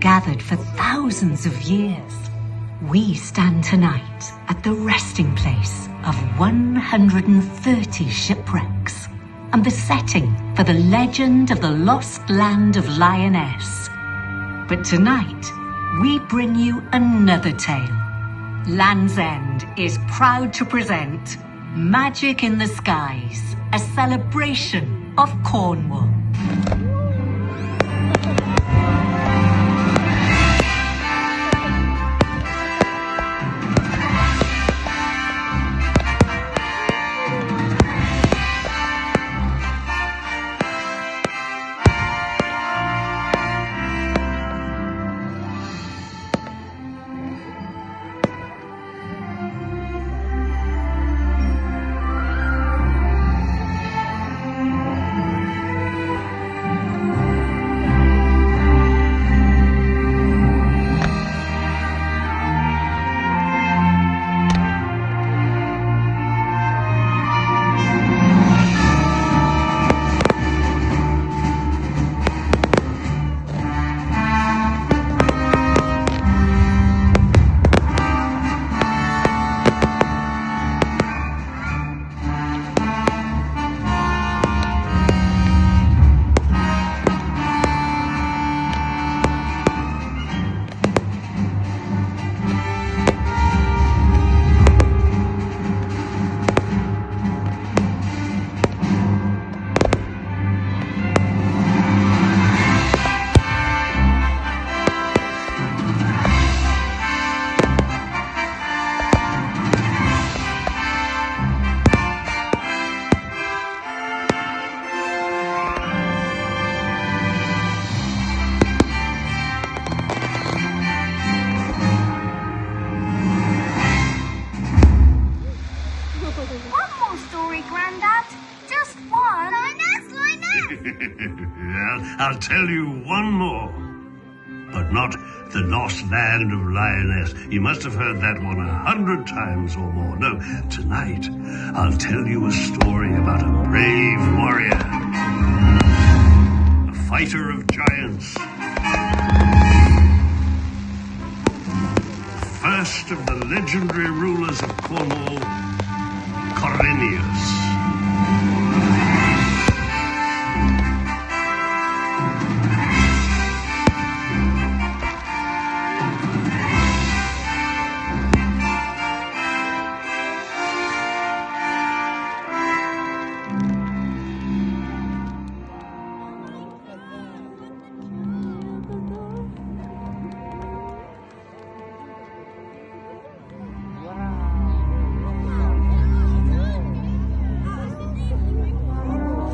gathered for thousands of years. We stand tonight at the resting place of 130 shipwrecks and the setting for the legend of the lost land of Lioness. But tonight, we bring you another tale. Land's End is proud to present Magic in the Skies, a celebration of Cornwall. I'll tell you one more, but not the lost land of Lioness. You must have heard that one 100 times or more. No, tonight I'll tell you a story about a brave warrior, a fighter of giants, the first of the legendary rulers of Cornwall, Cornelius.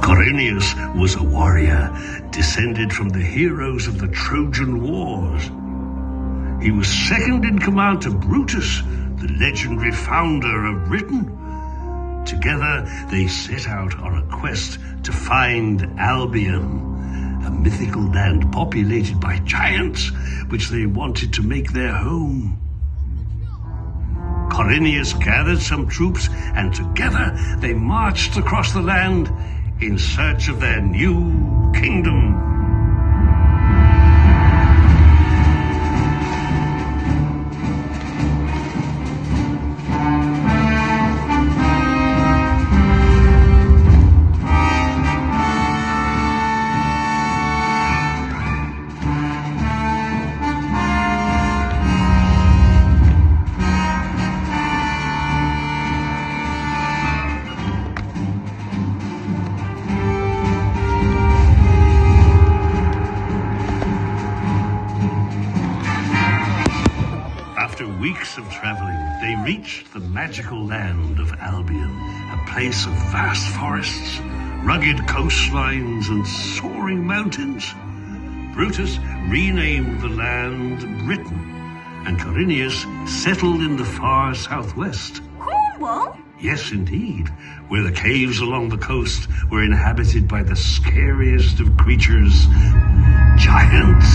Cornelius was a warrior descended from the heroes of the Trojan Wars. He was second in command to Brutus, the legendary founder of Britain. Together, they set out on a quest to find Albion, a mythical land populated by giants, which they wanted to make their home. Cornelius gathered some troops, and together they marched across the land in search of their new kingdom. After weeks of traveling, they reached the magical land of Albion, a place of vast forests, rugged coastlines, and soaring mountains. Brutus renamed the land Britain, and Cornelius settled in the far southwest. Cornwall? Yes, indeed, where the caves along the coast were inhabited by the scariest of creatures, giants.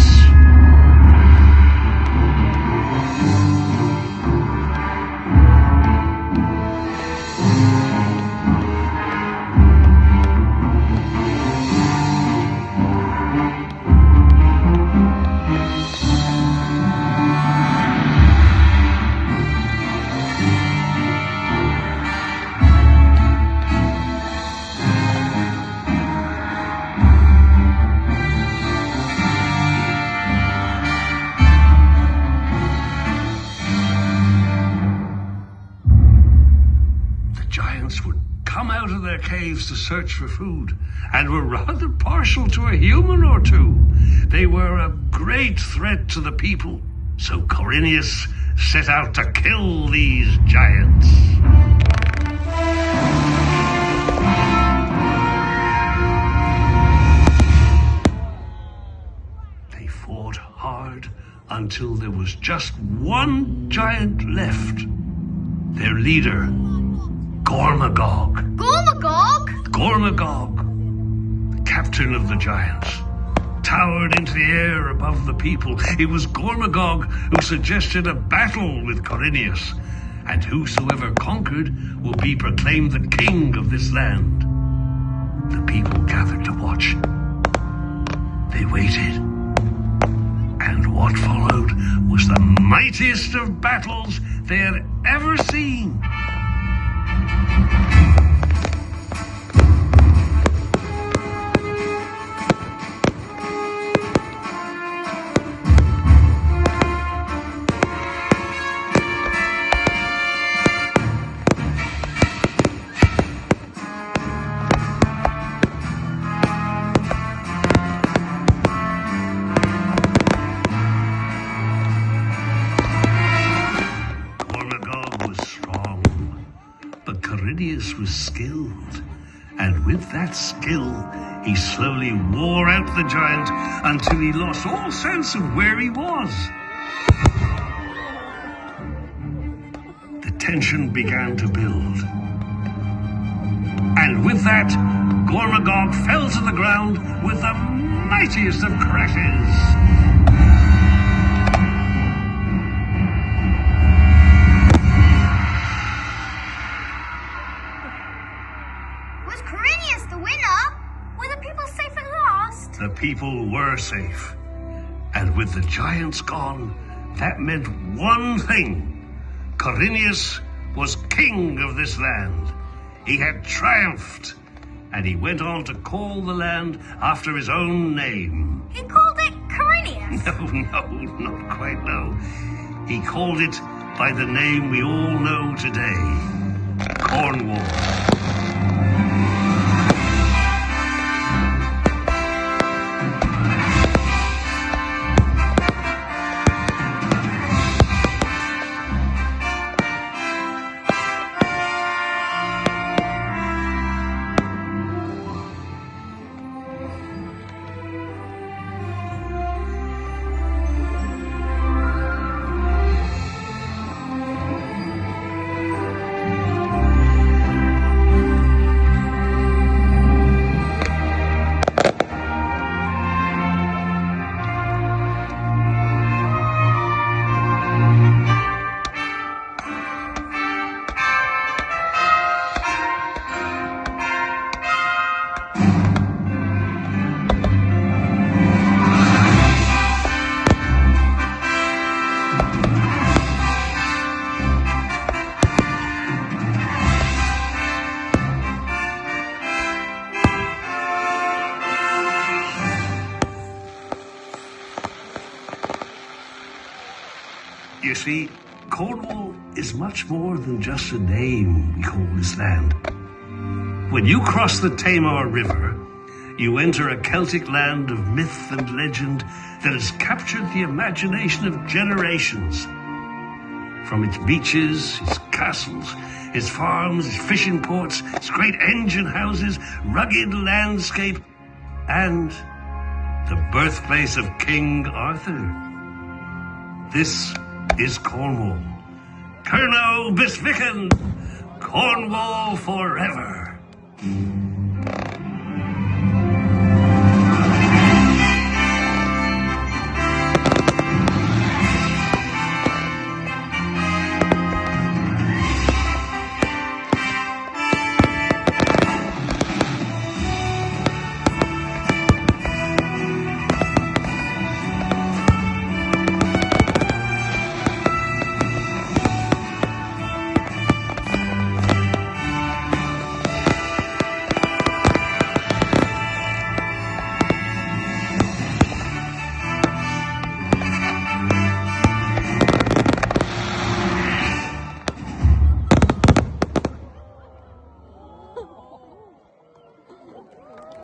their caves to search for food, and were rather partial to a human or two. They were a great threat to the people, so Corinius set out to kill these giants. They fought hard until there was just one giant left. Their leader, Gormagog. Gormagog? Gormagog, the captain of the giants, towered into the air above the people. It was Gormagog who suggested a battle with Corinius, and whosoever conquered will be proclaimed the king of this land. The people gathered to watch. They waited. And what followed was the mightiest of battles they had ever seen. Corinius was skilled, and with that skill, he slowly wore out the giant until he lost all sense of where he was. The tension began to build. And with that, Gormagog fell to the ground with the mightiest of crashes. Was Corinius the winner? Were the people safe at last? The people were safe. And with the giants gone, that meant one thing. Corinius was king of this land. He had triumphed, and he went on to call the land after his own name. He called it Corinius? No, not quite, no. He called it by the name we all know today, Cornwall. You see, Cornwall is much more than just a name we call this land. When you cross the Tamar River, you enter a Celtic land of myth and legend that has captured the imagination of generations. From its beaches, its castles, its farms, its fishing ports, its great engine houses, rugged landscape, and the birthplace of King Arthur. This is Cornwall. Kerno Bisviken, Cornwall forever.